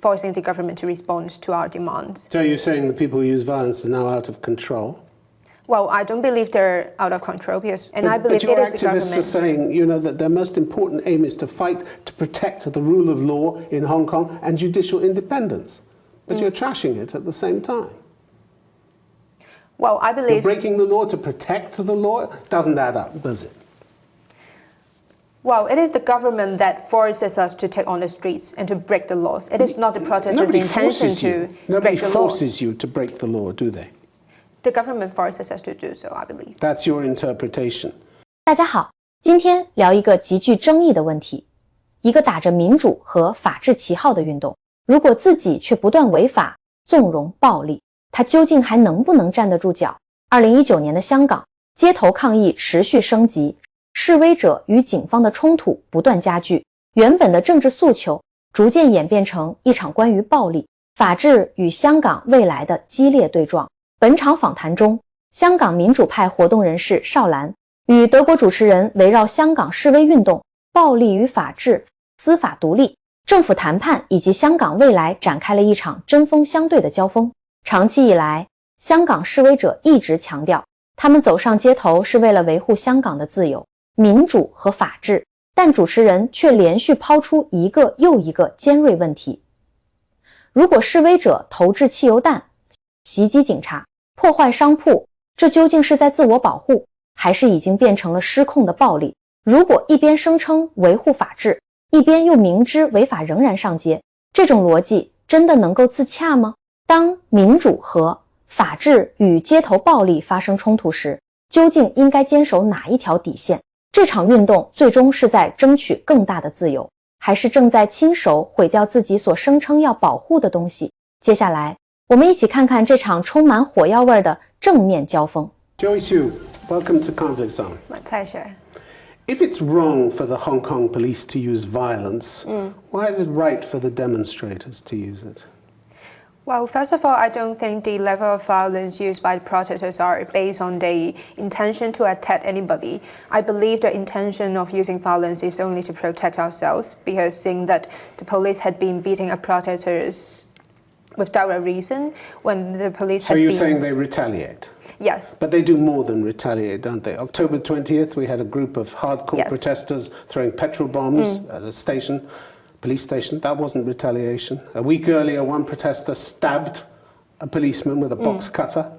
forcing the government to respond to our demands. So you're saying the people who use violence are now out of control? Well, I don't believe they're out of control because, I believe but it your is the government. activists are saying, that their most important aim is to fight to protect the rule of law in Hong Kong and judicial independence. But you're trashing it at the same time. Well, I believe... You're breaking the law to protect the law? It doesn't add up, does it? Well, it is the government that forces us to take on the streets and to break the laws. It is not the protesters' intention to break the law. Nobody forces you to break the law, do they? The government forces us to do so, I believe. That's your interpretation. 大家好，今天聊一个极具争议的问题，一个打着民主和法治旗号的运动，如果自己却不断违法、纵容暴力，它究竟还能不能站得住脚？2019年的香港，街头抗议持续升级，示威者与警方的冲突不断加剧，原本的政治诉求逐渐演变成一场关于暴力、法治与香港未来的激烈对撞。本场访谈中，香港民主派活动人士邵岚与德国主持人围绕香港示威运动、暴力与法治、司法独立、政府谈判以及香港未来展开了一场针锋相对的交锋。长期以来，香港示威者一直强调，他们走上街头是为了维护香港的自由、民主和法治，但主持人却连续抛出一个又一个尖锐问题。如果示威者投掷汽油弹、袭击警察、破坏商铺，这究竟是在自我保护，还是已经变成了失控的暴力？如果一边声称维护法治，一边又明知违法仍然上街，这种逻辑真的能够自洽吗？当民主和法治与街头暴力发生冲突时，究竟应该坚守哪一条底线？这场运动最终是在争取更大的自由，还是正在亲手毁掉自己所声称要保护的东西？接下来我们一起看看这场充满火药味的正面交锋。Joey Sue, welcome to Conflict Zone. My pleasure. If it's wrong for the Hong Kong police to use violence, why is it right for the demonstrators to use it? Well, first of all, I don't think the level of violence used by the protesters are based on the intention to attack anybody. I believe the intention of using violence is only to protect ourselves, because seeing that the police had been beating up protesters without a reason when the police So you're saying they retaliate? Yes. But they do more than retaliate, don't they? October 20th, we had a group of hardcore protesters throwing petrol bombs at a station, police station. That wasn't retaliation. A week earlier, one protester stabbed a policeman with a box cutter.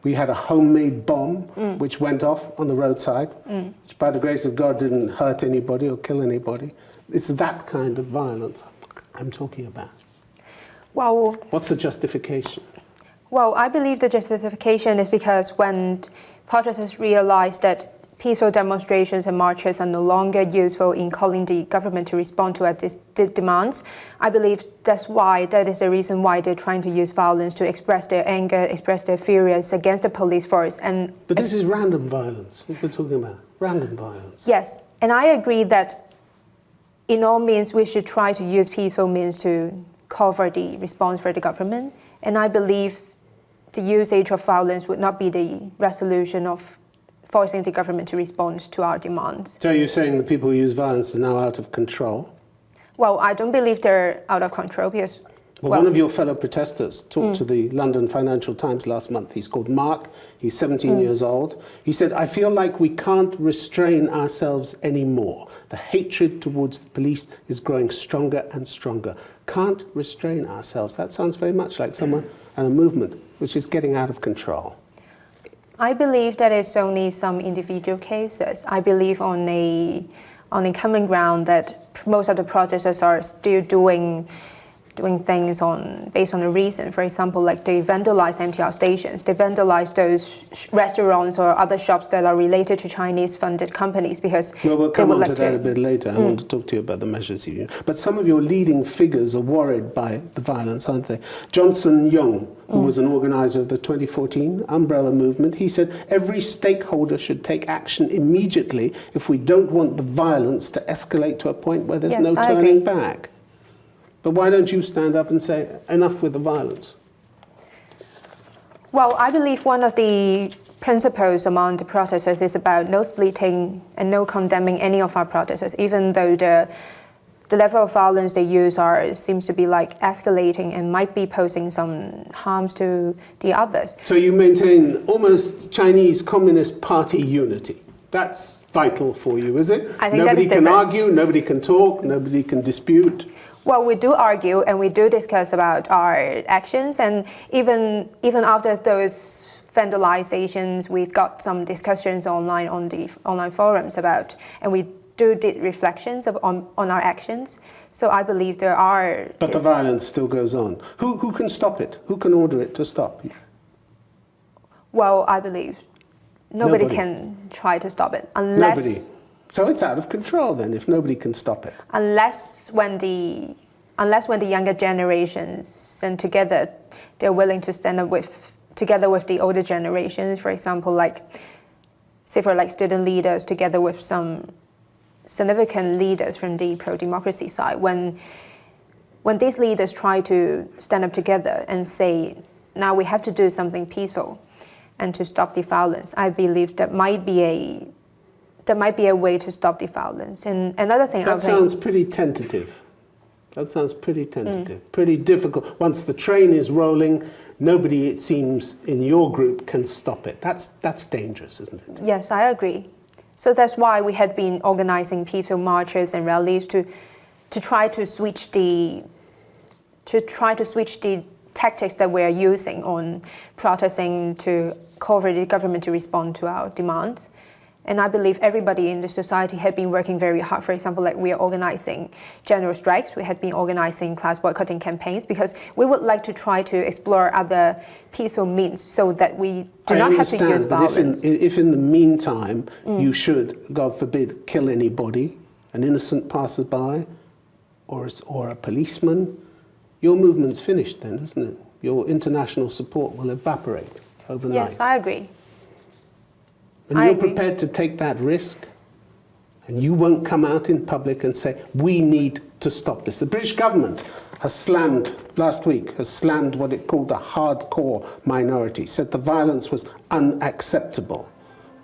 We had a homemade bomb which went off on the roadside, which by the grace of God didn't hurt anybody or kill anybody. It's that kind of violence I'm talking about. Well, what's the justification? Well, I believe the justification is because when protesters realize that peaceful demonstrations and marches are no longer useful in calling the government to respond to their demands, I believe that is the reason why they're trying to use violence to express their anger, express their furious against the police force. But this is random violence, what we're talking about, random violence. Yes, and I agree that in all means we should try to use peaceful means to cover the response for the government. And I believe the usage of violence would not be the resolution of forcing the government to respond to our demands. So you're saying the people who use violence are now out of control? Well, I don't believe they're out of control because... Well, one of your fellow protesters talked to the London Financial Times last month. He's called Mark. He's 17 years old. He said, I feel like we can't restrain ourselves anymore. The hatred towards the police is growing stronger and stronger. Can't restrain ourselves. That sounds very much like someone and a movement which is getting out of control. I believe that it's only some individual cases. I believe on a common ground that most of the protesters are still doing things based on a reason. For example, like they vandalize MTR stations, they vandalize those restaurants or other shops that are related to Chinese-funded companies because we'll come on to that a bit later. I want to talk to you about the measures you use. But some of your leading figures are worried by the violence, aren't they? Johnson Young, who was an organizer of the 2014 Umbrella Movement, he said every stakeholder should take action immediately if we don't want the violence to escalate to a point where there's no turning back. But why don't you stand up and say, enough with the violence? Well, I believe one of the principles among the protesters is about no splitting and no condemning any of our protesters, even though the the level of violence they use seems to be like escalating and might be posing some harms to the others. So you maintain almost Chinese Communist Party unity. That's vital for you, is it? I think nobody that is can different. argue, nobody can talk, nobody can dispute. Well, we do argue and we do discuss about our actions, and even after those vandalizations, we've got some discussions online on the online forums about, and we did reflections on our actions. So I believe there are. But the violence still goes on. Who can stop it? Who can order it to stop? Well, I believe nobody can try to stop it unless. Nobody. So it's out of control then if nobody can stop it. Unless when the younger generations and together they're willing to stand up together with the older generations, for example, say for student leaders together with some significant leaders from the pro-democracy side. When these leaders try to stand up together and say, now we have to do something peaceful and to stop the violence, I believe that might be a way to stop the violence. And another thing, that sounds pretty tentative. That sounds pretty tentative, pretty difficult. Once the train is rolling, nobody, it seems, in your group can stop it. That's dangerous, isn't it? Yes, I agree. So that's why we had been organizing peaceful marches and rallies to try to switch the tactics that we are using on protesting to call for the government to respond to our demands. And I believe everybody in the society had been working very hard. For example, we are organizing general strikes. We had been organizing class boycotting campaigns because we would like to try to explore other peaceful means so that we do not have to use violence. If in the meantime you should, God forbid, kill anybody, an innocent passerby or a policeman, your movement's finished then, isn't it? Your international support will evaporate overnight. Yes, I agree. And you're prepared to take that risk? And you won't come out in public and say, we need to stop this. The British government last week has slammed what it called a hardcore minority, said the violence was unacceptable.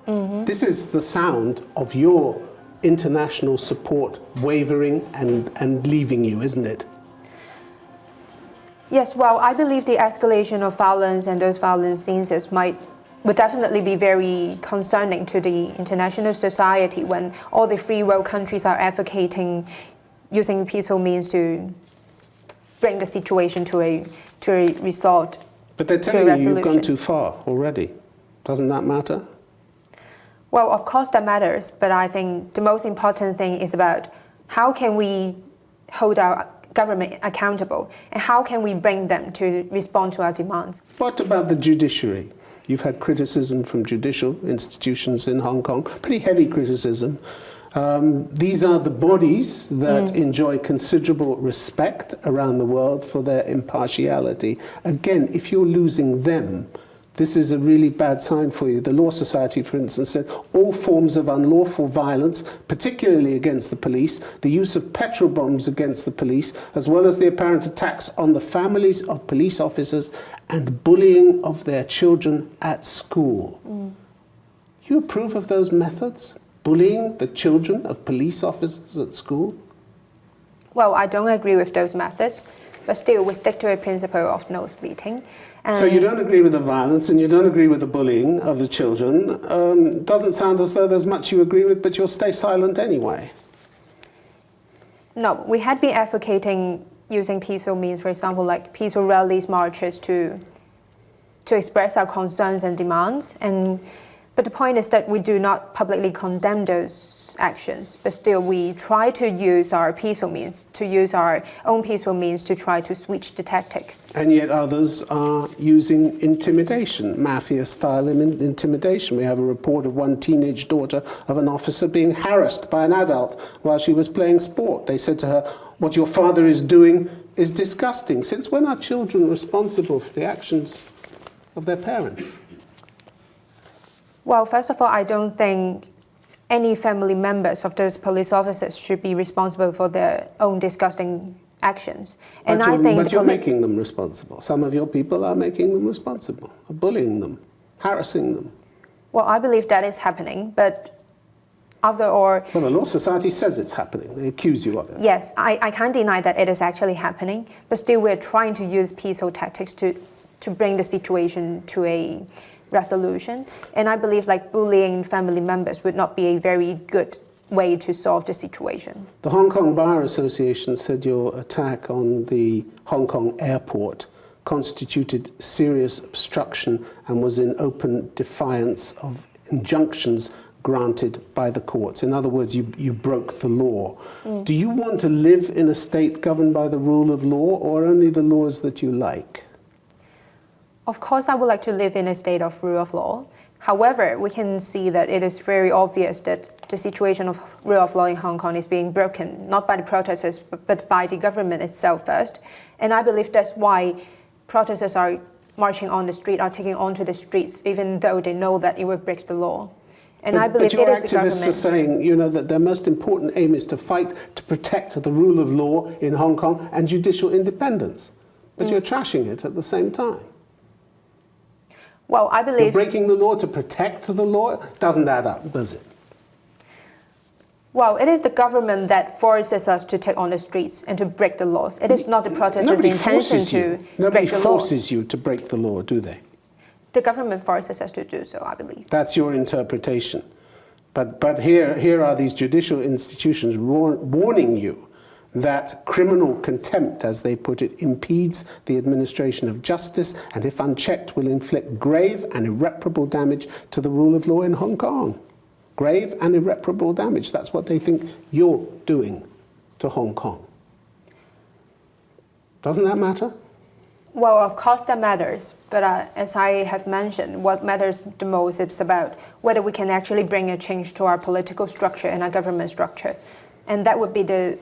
Mm-hmm. This is the sound of your international support wavering and leaving you, isn't it? Yes, well, I believe the escalation of violence and those violence scenes would definitely be very concerning to the international society when all the free world countries are advocating using peaceful means to bring the situation to a result. But they're telling you you've gone too far already. Doesn't that matter? Well, of course that matters, but I think the most important thing is about how can we hold our government accountable and how can we bring them to respond to our demands. What about the judiciary? You've had criticism from judicial institutions in Hong Kong, pretty heavy criticism. These are the bodies that enjoy considerable respect around the world for their impartiality. Again, if you're losing them, this is a really bad sign for you. The Law Society, for instance, said all forms of unlawful violence, particularly against the police, the use of petrol bombs against the police, as well as the apparent attacks on the families of police officers and bullying of their children at school. You approve of those methods? Bullying the children of police officers at school? Well, I don't agree with those methods, but still we stick to a principle of no splitting. So you don't agree with the violence and you don't agree with the bullying of the children. Doesn't sound as though there's much you agree with, but you'll stay silent anyway. No, we had been advocating using peaceful means, for example, peaceful rallies, marches to express our concerns and demands. But the point is that we do not publicly condemn those actions, but still we try to use our peaceful means, to use our own peaceful means to try to switch the tactics. And yet others are using intimidation, mafia-style intimidation. We have a report of one teenage daughter of an officer being harassed by an adult while she was playing sport. They said to her, what your father is doing is disgusting. Since when are children responsible for the actions of their parents? Well, first of all, I don't think any family members of those police officers should be responsible for their own disgusting actions. But you're making them responsible. Some of your people are making them responsible, are bullying them, harassing them. Well, I believe that is happening, but after all. Well, the Law Society says it's happening. They accuse you of it. Yes, I can't deny that it is actually happening, but still we're trying to use peaceful tactics to bring the situation to a resolution. And I believe like bullying family members would not be a very good way to solve the situation. The Hong Kong Bar Association said your attack on the Hong Kong airport constituted serious obstruction and was in open defiance of injunctions granted by the courts. In other words, you broke the law. Do you want to live in a state governed by the rule of law or only the laws that you like? Of course, I would like to live in a state of rule of law. However, we can see that it is very obvious that the situation of rule of law in Hong Kong is being broken, not by the protesters, but by the government itself first. And I believe that's why protesters are marching on the street, are taking onto the streets, even though they know that it will break the law. And I believe but your it is the government. activists are saying, you know, that their most important aim is to fight to protect the rule of law in Hong Kong and judicial independence. But you're trashing it at the same time. Well, I believe... You're breaking the law to protect the law? Doesn't add up, does it? Well, it is the government that forces us to take on the streets and to break the laws. It is not the protesters' intention to break the law. Nobody forces you to break the law, do they? The government forces us to do so, I believe. That's your interpretation. But here are these judicial institutions warning you that criminal contempt, as they put it, impedes the administration of justice and, if unchecked, will inflict grave and irreparable damage to the rule of law in Hong Kong. Grave and irreparable damage. That's what they think you're doing to Hong Kong. Doesn't that matter? Well, of course that matters, but as I have mentioned, what matters the most is about whether we can actually bring a change to our political structure and our government structure. And that would be the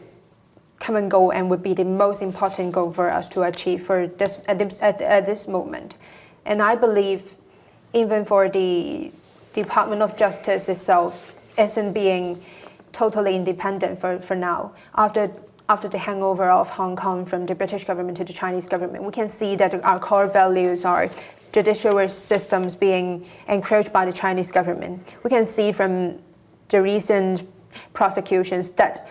common goal and would be the most important goal for us to achieve for this, at this moment. And I believe even for the Department of Justice itself isn't being totally independent for now. After the hangover of Hong Kong from the British government to the Chinese government, we can see that our core values are judicial systems being encroached by the Chinese government. We can see from the recent prosecutions that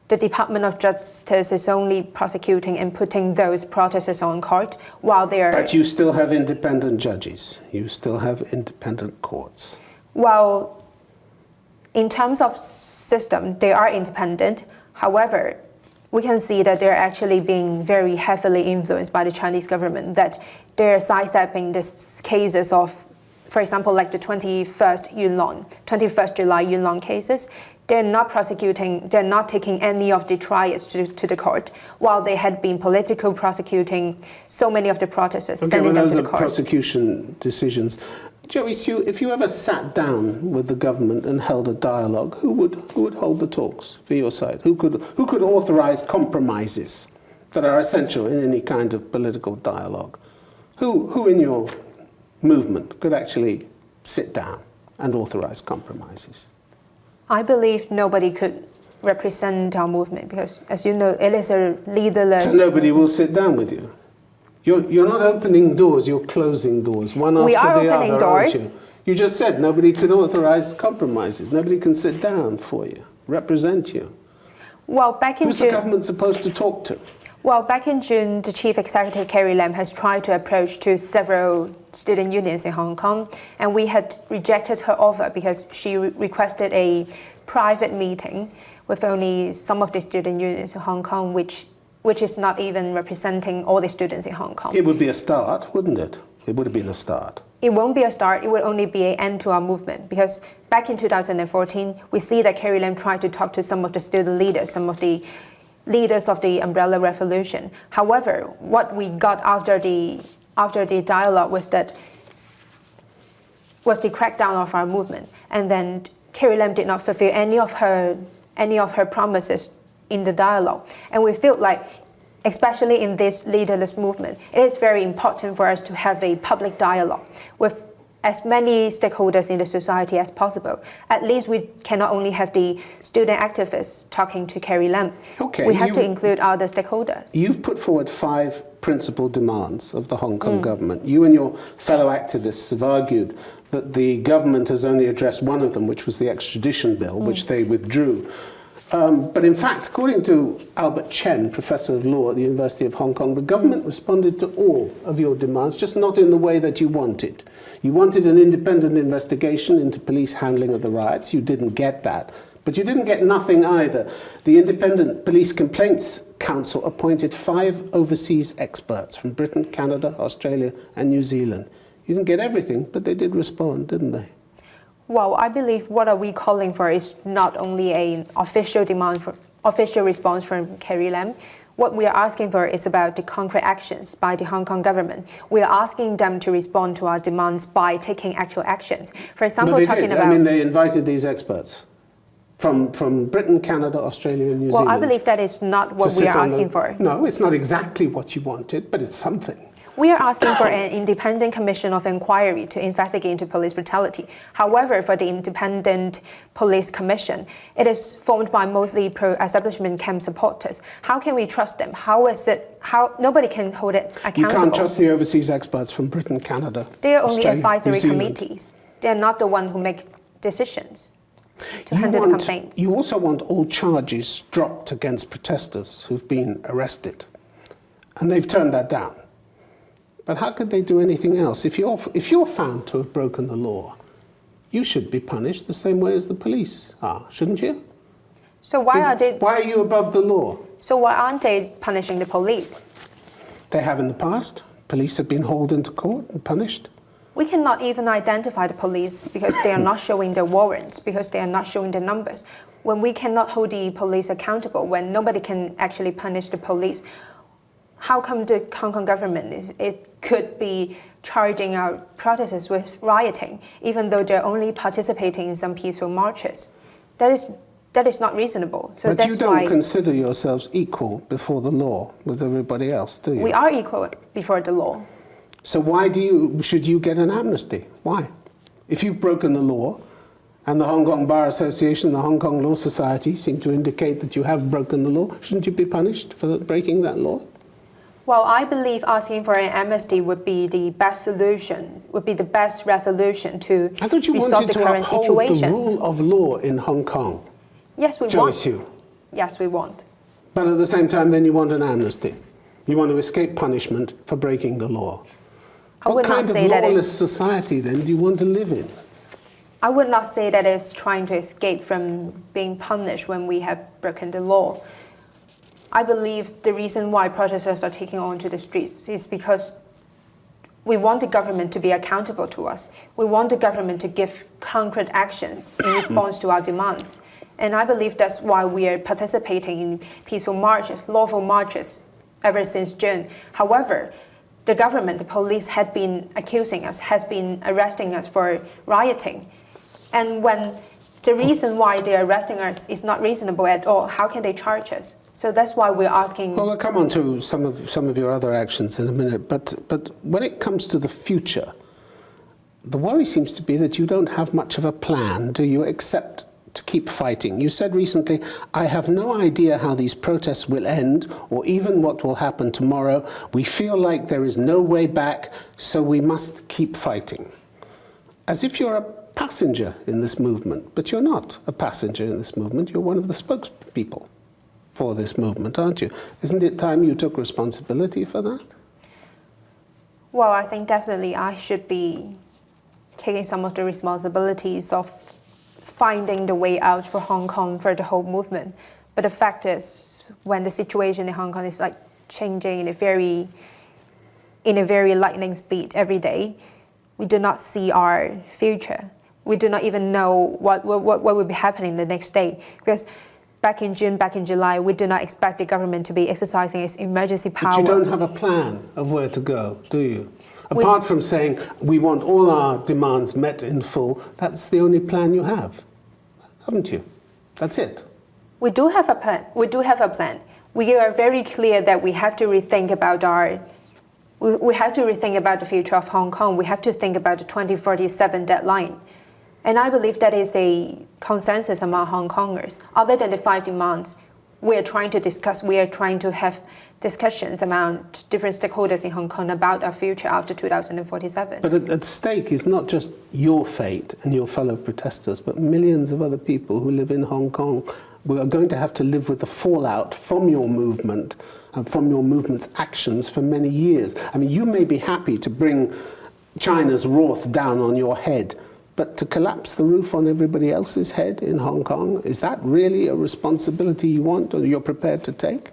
the Department of Justice is only prosecuting and putting those protesters on court while they are... But you still have independent judges. You still have independent courts. Well, in terms of system, they are independent. However, we can see that they're actually being very heavily influenced by the Chinese government, that they're sidestepping these cases of, for example, like the 21st July Yuen Long cases. They're not prosecuting, they're not taking any of the trials to the court, while they had been politically prosecuting so many of the protesters, sending them to the court. Those are prosecution decisions. Joey Sue, if you ever sat down with the government and held a dialogue, who would hold the talks for your side? Who could authorize compromises that are essential in any kind of political dialogue? Who in your movement could actually sit down and authorize compromises? I believe nobody could represent our movement because, as you know, it is a leaderless... So nobody will sit down with you? You're not opening doors, you're closing doors, one after the other, we are opening aren't doors. you? You just said nobody could authorize compromises. Nobody can sit down for you, represent you. Well, back in Who's the government supposed to talk to? Well, back in June, the Chief Executive Carrie Lam has tried to approach to several student unions in Hong Kong, and we had rejected her offer because she requested a private meeting with only some of the student unions in Hong Kong, which is not even representing all the students in Hong Kong. It would be a start, wouldn't it? It would have been a start. It won't be a start, it would only be an end to our movement, because back in 2014, we see that Carrie Lam tried to talk to some of the student leaders, some of the leaders of the Umbrella Revolution. However, what we got after the dialogue was the crackdown of our movement, and then Carrie Lam did not fulfill any of her promises in the dialogue. And we feel like, especially in this leaderless movement, it is very important for us to have a public dialogue with as many stakeholders in the society as possible. At least we cannot only have the student activists talking to Carrie Lam. Okay, we have to include other stakeholders. You've put forward 5 principal demands of the Hong Kong government. You and your fellow activists have argued that the government has only addressed one of them, which was the extradition bill, which they withdrew. But in fact, according to Albert Chen, Professor of Law at the University of Hong Kong, the government responded to all of your demands, just not in the way that you wanted. You wanted an independent investigation into police handling of the riots. You didn't get that. But you didn't get nothing either. The Independent Police Complaints Council appointed 5 overseas experts from Britain, Canada, Australia, and New Zealand. You didn't get everything, but they did respond, didn't they? Well, I believe what are we calling for is not only an official demand for official response from Carrie Lam. What we are asking for is about the concrete actions by the Hong Kong government. We are asking them to respond to our demands by taking actual actions. For example, no, they talking did. about... I mean, they invited these experts from Britain, Canada, Australia, and New Zealand. Well, I believe that is not what we are asking for. No, it's not exactly what you wanted, but it's something. We are asking for an independent commission of inquiry to investigate into police brutality. However, for the independent police commission, it is formed by mostly pro-establishment camp supporters. How can we trust them? How nobody can hold it accountable? You can't trust the overseas experts from Britain, Canada, They are only Australia, advisory New Zealand. committees. They are not the one who make decisions to handle the complaints. You also want all charges dropped against protesters who've been arrested. And they've turned that down. But how could they do anything else? If you're found to have broken the law, you should be punished the same way as the police are, shouldn't you? So why are you above the law? So why aren't they punishing the police? They have in the past. Police have been hauled into court and punished. We cannot even identify the police because they are not showing their warrants, because they are not showing the numbers. When we cannot hold the police accountable, when nobody can actually punish the police, how come the Hong Kong government could be charging our protesters with rioting, even though they're only participating in some peaceful marches? That is not reasonable. So but you don't consider yourselves equal before the law with everybody else, do you? We are equal before the law. So why should you get an amnesty? Why? If you've broken the law, and the Hong Kong Bar Association, the Hong Kong Law Society seem to indicate that you have broken the law, shouldn't you be punished for breaking that law? Well, I believe asking for an amnesty would be the best solution, would be the best resolution to resolve the current situation. I thought you wanted to uphold the rule of law in Hong Kong. Yes, we want. Yes, we want. But at the same time, then you want an amnesty. You want to escape punishment for breaking the law. What kind of lawless society, then, do you want to live in? I would not say that it's trying to escape from being punished when we have broken the law. I believe the reason why protesters are taking on to the streets is because we want the government to be accountable to us. We want the government to give concrete actions in response to our demands. And I believe that's why we are participating in peaceful marches, lawful marches, ever since June. However, the government, the police had been accusing us, has been arresting us for rioting. And when the reason why they're arresting us is not reasonable at all, how can they charge us? So that's why we're asking... Well, we'll come on to some of your other actions in a minute, but when it comes to the future, the worry seems to be that you don't have much of a plan, do you, except to keep fighting. You said recently, I have no idea how these protests will end or even what will happen tomorrow. We feel like there is no way back, so we must keep fighting. As if you're a passenger in this movement, but you're not a passenger in this movement, you're one of the spokespeople for this movement, aren't you? Isn't it time you took responsibility for that? Well, I think definitely I should be taking some of the responsibilities of finding the way out for Hong Kong, for the whole movement. But the fact is, when the situation in Hong Kong is like changing in a very lightning speed every day, we do not see our future. We do not even know what will be happening the next day. Because back in June, back in July, we do not expect the government to be exercising its emergency power. But you don't have a plan of where to go, do you? Apart from saying, we want all our demands met in full, that's the only plan you have, haven't you? That's it. We do have a plan. We do have a plan. We are very clear that we have to rethink about our we have to rethink about the future of Hong Kong. We have to think about the 2047 deadline. And I believe that is a consensus among Hong Kongers. Other than the 5 demands, we are trying to have discussions among different stakeholders in Hong Kong about our future after 2047. But at stake is not just your fate and your fellow protesters, but millions of other people who live in Hong Kong who are going to have to live with the fallout from your movement and from your movement's actions for many years. I mean, you may be happy to bring China's wrath down on your head, but to collapse the roof on everybody else's head in Hong Kong, is that really a responsibility you want or you're prepared to take?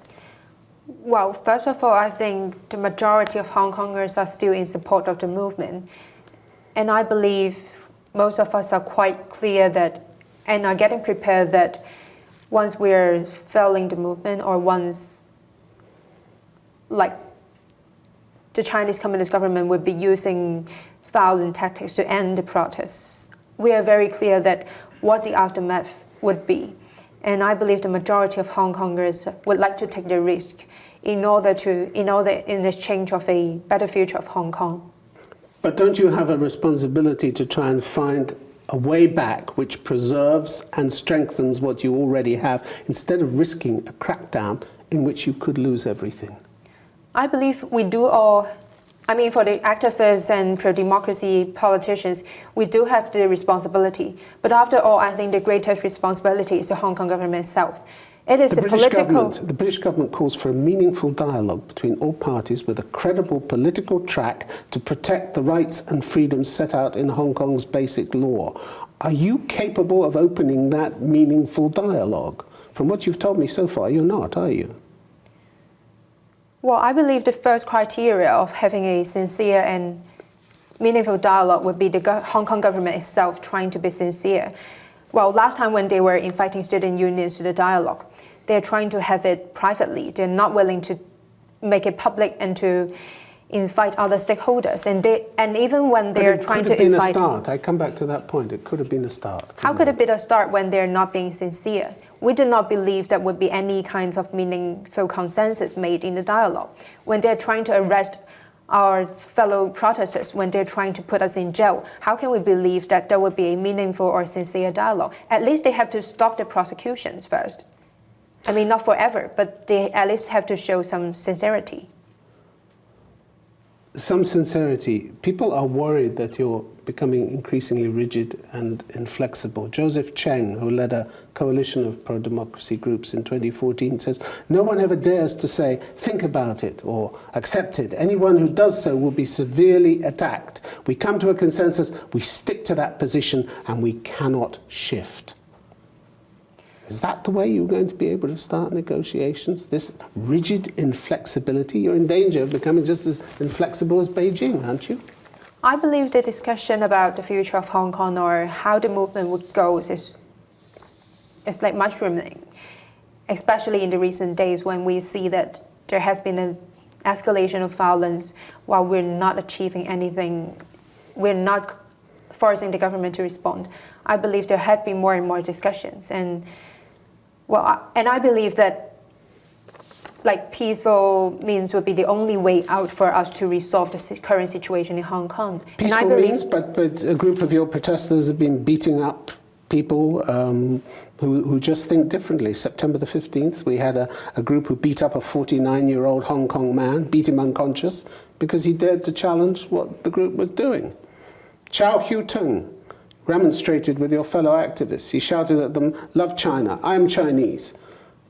Well, first of all, I think the majority of Hong Kongers are still in support of the movement. And I believe most of us are quite clear that, and are getting prepared that once we're failing the movement or once like the Chinese Communist government would be using violent tactics to end the protests, we are very clear that what the aftermath would be. And I believe the majority of Hong Kongers would like to take the risk in exchange of a better future of Hong Kong. But don't you have a responsibility to try and find a way back which preserves and strengthens what you already have instead of risking a crackdown in which you could lose everything? I believe we do all, I mean, for the activists and pro-democracy politicians, we do have the responsibility. But after all, I think the greatest responsibility is the Hong Kong government itself. It is the British government calls for a meaningful dialogue between all parties with a credible political track to protect the rights and freedoms set out in Hong Kong's basic law. Are you capable of opening that meaningful dialogue? From what you've told me so far, you're not, are you? Well, I believe the first criteria of having a sincere and meaningful dialogue would be the Hong Kong government itself trying to be sincere. Well, last time when they were inviting student unions to the dialogue, they're trying to have it privately. They're not willing to make it public and to invite other stakeholders. And even when they're trying to invite... It could have been a start. I come back to that point. It could have been a start. How could it be a start when they're not being sincere? We do not believe there would be any kinds of meaningful consensus made in the dialogue. When they're trying to arrest our fellow protesters, when they're trying to put us in jail, how can we believe that there would be a meaningful or sincere dialogue? At least they have to stop the prosecutions first. I mean, not forever, but they at least have to show some sincerity. Some sincerity. People are worried that you're becoming increasingly rigid and inflexible. Joseph Cheng, who led a coalition of pro-democracy groups in 2014, says, "No one ever dares to say, think about it or accept it. Anyone who does so will be severely attacked. We come to a consensus, we stick to that position, and we cannot shift." Is that the way you're going to be able to start negotiations? This rigid inflexibility? You're in danger of becoming just as inflexible as Beijing, aren't you? I believe the discussion about the future of Hong Kong or how the movement would go is like mushrooming, especially in the recent days when we see that there has been an escalation of violence while we're not achieving anything, we're not forcing the government to respond. I believe there had been more and more discussions, and I believe that like peaceful means would be the only way out for us to resolve the current situation in Hong Kong. Peaceful means, but a group of your protesters have been beating up people who just think differently. September the 15th, we had a group who beat up a 49-year-old Hong Kong man, beat him unconscious, because he dared to challenge what the group was doing. Chow Hu-tung remonstrated with your fellow activists. He shouted at them, "Love China, I am Chinese."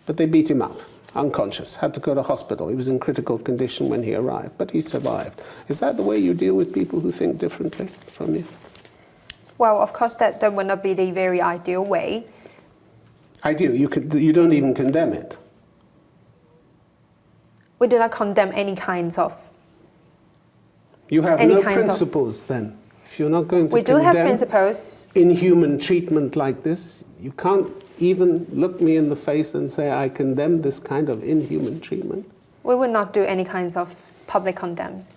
But they beat him up, unconscious, had to go to hospital. He was in critical condition when he arrived, but he survived. Is that the way you deal with people who think differently from you? Well, of course, that would not be the very ideal way. Ideal? You don't even condemn it? We do not condemn any kinds of... You have no principles then? If you're not going to condemn have principles. Inhuman treatment like this, you can't even look me in the face and say, I condemn this kind of inhuman treatment. We would not do any kinds of public condemns.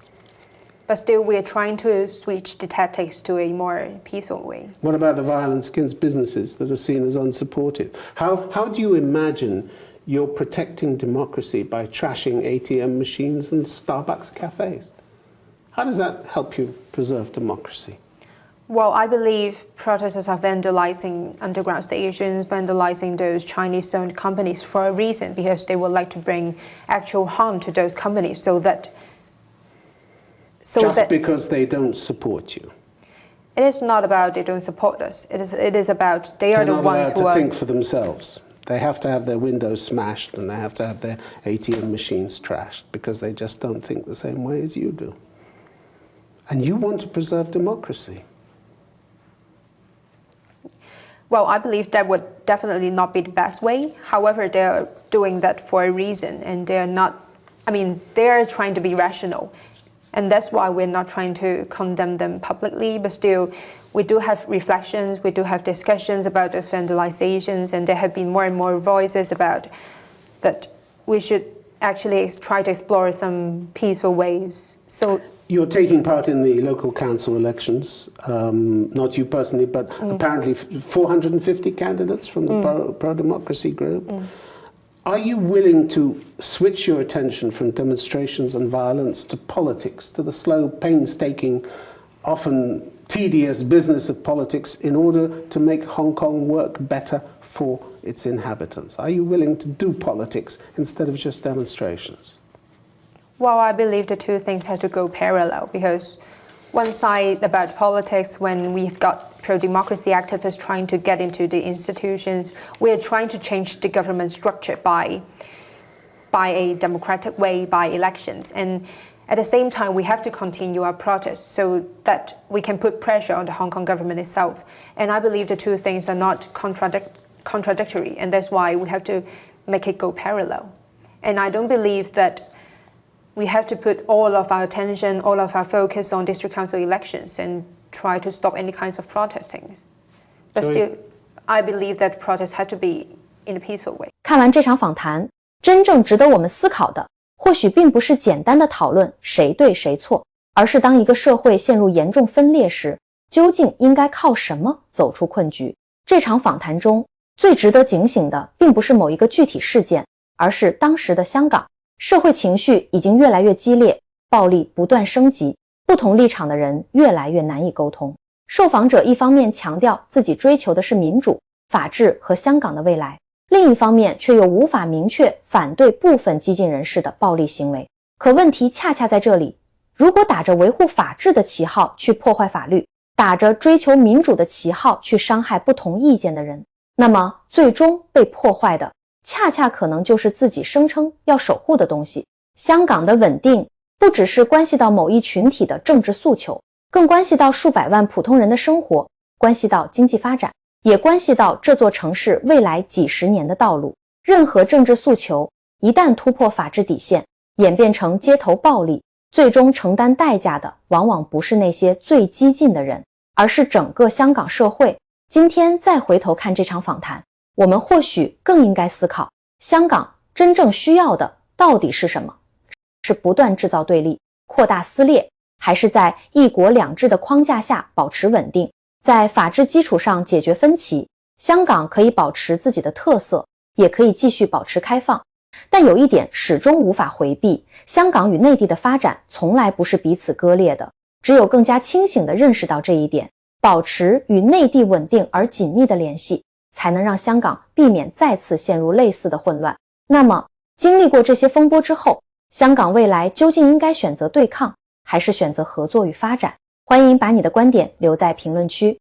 But still, we are trying to switch the tactics to a more peaceful way. What about the violence against businesses that are seen as unsupported? How do you imagine you're protecting democracy by trashing ATM machines and Starbucks cafes? How does that help you preserve democracy? Well, I believe protesters are vandalizing underground stations, vandalizing those Chinese-owned companies for a reason, because they would like to bring actual harm to those companies because they don't support you. It is not about they don't support us. It is about they are the ones who are think for themselves. They have to have their windows smashed and they have to have their ATM machines trashed because they just don't think the same way as you do. And you want to preserve democracy. Well, I believe that would definitely not be the best way. However, they are doing that for a reason, and they are not, they are trying to be rational. And that's why we're not trying to condemn them publicly, but still, we do have reflections, we do have discussions about those vandalizations, and there have been more and more voices about that we should actually try to explore some peaceful ways. So you're taking part in the local council elections, not you personally, but apparently 450 candidates from the pro-democracy group. Are you willing to switch your attention from demonstrations and violence to politics, to the slow, painstaking, often tedious business of politics in order to make Hong Kong work better for its inhabitants? Are you willing to do politics instead of just demonstrations? Well, I believe the two things have to go parallel, because one side about politics, when we've got pro-democracy activists trying to get into the institutions, we're trying to change the government structure by a democratic way, by elections. And at the same time, we have to continue our protests so that we can put pressure on the Hong Kong government itself. And I believe the two things are not contradictory, and that's why we have to make it go parallel. And I don't believe that we have to put all of our attention, all of our focus on district council elections and try to stop any kinds of protesting. But still, I believe that protests have to be in a peaceful way. 看完这场访谈，真正值得我们思考的，或许并不是简单的讨论谁对谁错，而是当一个社会陷入严重分裂时，究竟应该靠什么走出困局？这场访谈中，最值得警醒的，并不是某一个具体事件，而是当时的香港。社会情绪已经越来越激烈，暴力不断升级，不同立场的人越来越难以沟通。受访者一方面强调自己追求的是民主、法治和香港的未来，另一方面却又无法明确反对部分激进人士的暴力行为。可问题恰恰在这里，如果打着维护法治的旗号去破坏法律，打着追求民主的旗号去伤害不同意见的人，那么最终被破坏的恰恰可能就是自己声称要守护的东西。香港的稳定不只是关系到某一群体的政治诉求，更关系到数百万普通人的生活，关系到经济发展，也关系到这座城市未来几十年的道路。任何政治诉求一旦突破法治底线，演变成街头暴力，最终承担代价的往往不是那些最激进的人，而是整个香港社会。今天再回头看这场访谈，我们或许更应该思考，香港真正需要的到底是什么？是不断制造对立、扩大撕裂，还是在一国两制的框架下保持稳定，在法治基础上解决分歧？香港可以保持自己的特色，也可以继续保持开放。但有一点始终无法回避，香港与内地的发展从来不是彼此割裂的，只有更加清醒地认识到这一点，保持与内地稳定而紧密的联系，才能让香港避免再次陷入类似的混乱。那么，经历过这些风波之后，香港未来究竟应该选择对抗，还是选择合作与发展？欢迎把你的观点留在评论区。